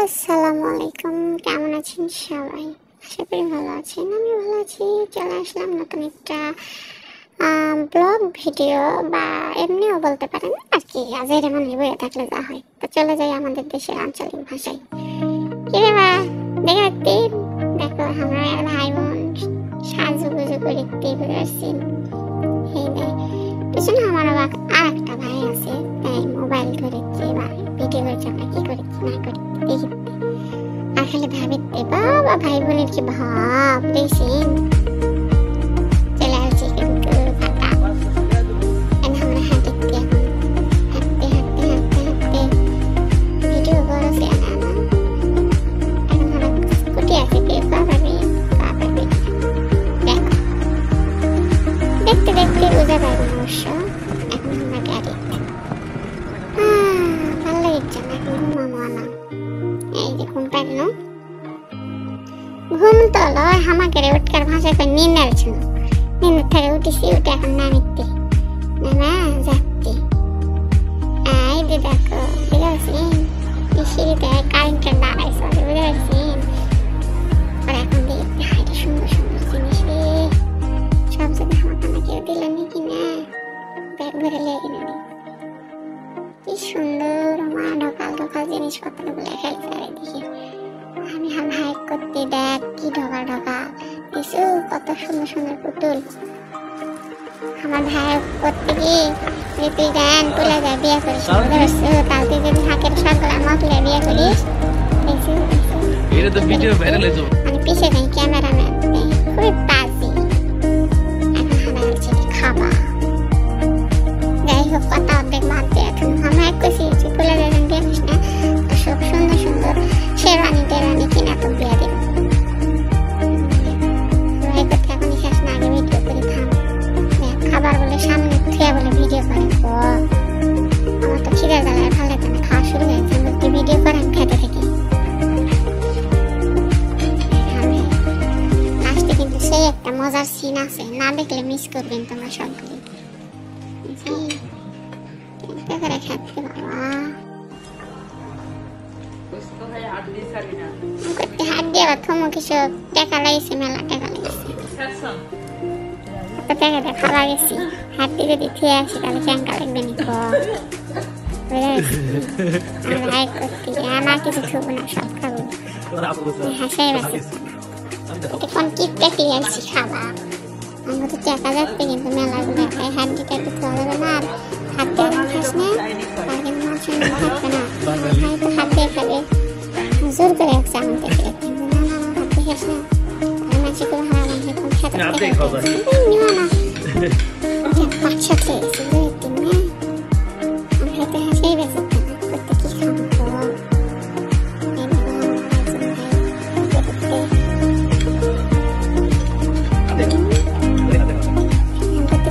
আসসালামু আলাইকুম, কেমন আছেন সবাই? আশা করি ভালো আছেন। আমি ভালো আছি। চলে আসলাম নতুন একটা ব্লগ ভিডিও, বা এমনিও বলতে পারেন আর কি। আজের মানে বইয়ে থাকলে যা হয়, তো চলে যাই আমাদের দেশের আঞ্চলিক ভাষায়। কি রে বা, দেখে রাখতে দেখো আমরা ভাই বোন সাজুগুজু করে দেখতে পেরেছি। এই দেখ পিছনে আমার আর একটা ভাই আছে, তাই মোবাইল ধরেছে বা ভিডিও করছে, আমরা কি করি কি না করি দেখি। আর খালি ভাবিতে বাবা ভাই বোনের কি ভাব দেখছেন। চলে আসছে কিন্তু ফাটা আমরা হাঁটতে এখন হাঁটতে হাঁটতে হাঁটতে হাঁটতে ভিডিও করছে। এখন আমরা স্কুটি আছে কে পারবে দেখো দেখতে দেখতে বোঝা পারবে অবশ্য। এখন আমরা গাড়ি ভালো লাগছে না, এখন ঘুমাবো না। এই যে ঘুম পারলো, ঘুম তো লয় আমাকে উঠকার ভাষায় করে নিন্দ আসছিল। নিন্দ থেকে উঠেছি, উঠে এখন নামিতে না যাচ্ছি। এই যে দেখো বুঝতে পারছেন, সিঁড়িতে কারেন্টের দাঁড়াইছে বুঝতে পারছেন। আর এখন দেখতে হাইটে সুন্দর সুন্দর জিনিস রে, সব যদি আমাকে কেউ দিল নাকি না, ব্যাগ ভরে লেগে কিনে নি। কি সুন্দর আমার ঢোকাল ঢোকাল জিনিসপত্রগুলো ফেলছে আর দেখি আমি হাইট করতে। দেখ কি ঢোকা ঢোকা কিছু কত সুন্দর সুন্দর পুতুল। আমার ভাই করতে গিয়ে যে তুই গান তুলে যায় বিয়ে করিস, তাও তুই যদি হাকের সবগুলা মতলে বিয়ে করিস। মানে পিছিয়ে যাই ক্যামেরাম্যান খুবই বাজি। এখন আমরা হচ্ছে খাবা, যাই হোক কথা অর্ধেক বাদ দিয়ে এখন আমরা এক কষি তুলে যাবেন বিয়ে করিস না, সব সুন্দর সুন্দর শেরওয়ানি টেরওয়ানি কিনা তো বিয়ে দেব। খাবার বলে সামনে খেয়ে বলে ভিডিও করেন, আমার তো খিদে জ্বালায় ভালো লাগে না, খাওয়া শুরু হয়েছে বলতে ভিডিও করেন খেতে থাকি। লাস্টে কিন্তু সেই একটা মজার সিন আছে, না দেখলে মিস করবেন তোমরা সবগুলি। করে খেতে বাবা করতে হাত দিয়ে আবার থমো কিছু টাকা লাগিয়েছে, মেলা টাকা লাগিয়েছে। টাকা দেখা লাগেছি হাত দিয়ে যদি খেয়ে আসি তাহলে ট্যাঙ্কা লাগবে নি। লাইক করতে আমার কিছু থুবো না, সব খাবো। হাসাই বাসি এটা কোন কিটটা খেয়ে আসছি খাবা। আমরা তো টাকা যাচ্ছে কিন্তু মেলাগুলো হাত দিতে একটু খাওয়া যাবে না। আর হাত দিয়ে খাস না তার কিন্তু মাছ থাকবে না, হয়তো হাত দিয়ে খাবে জোর করে একসাথে আমাদের খেয়ে। কিন্তু না না হাত দিয়ে খাস না, মাছি করে হারা মানুষ এখন খেতে নিও না। বাচ্চা খেয়েছি বুঝতে না, আমি হাতে হাসেই বেঁচে করতে কি খাবো।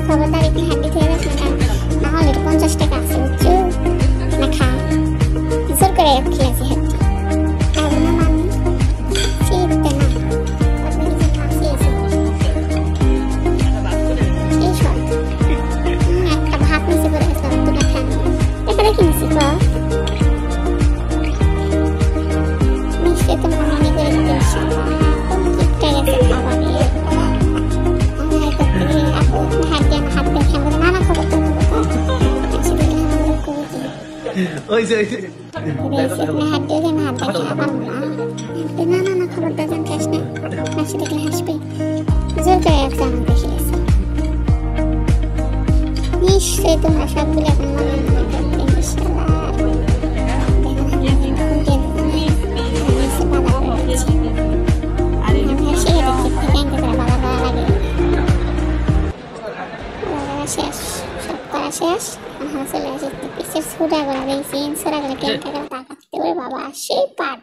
খবরদারি কি হাত দিতে হবে না, হলে 50 টাকা আছে বুঝছো না, খা জোর করে খেয়েছি হাত খাবো না আমি শিখতে না। নিশ্চয়ই তোমরা সবগুলো এখন মনে মনে করতে শেষ সব করা শেষ। চলে আসি পিসের ছোড়া গুলা দেখছি ছোড়া গুলা কেন টাকা টাকা বাবা সেই পাট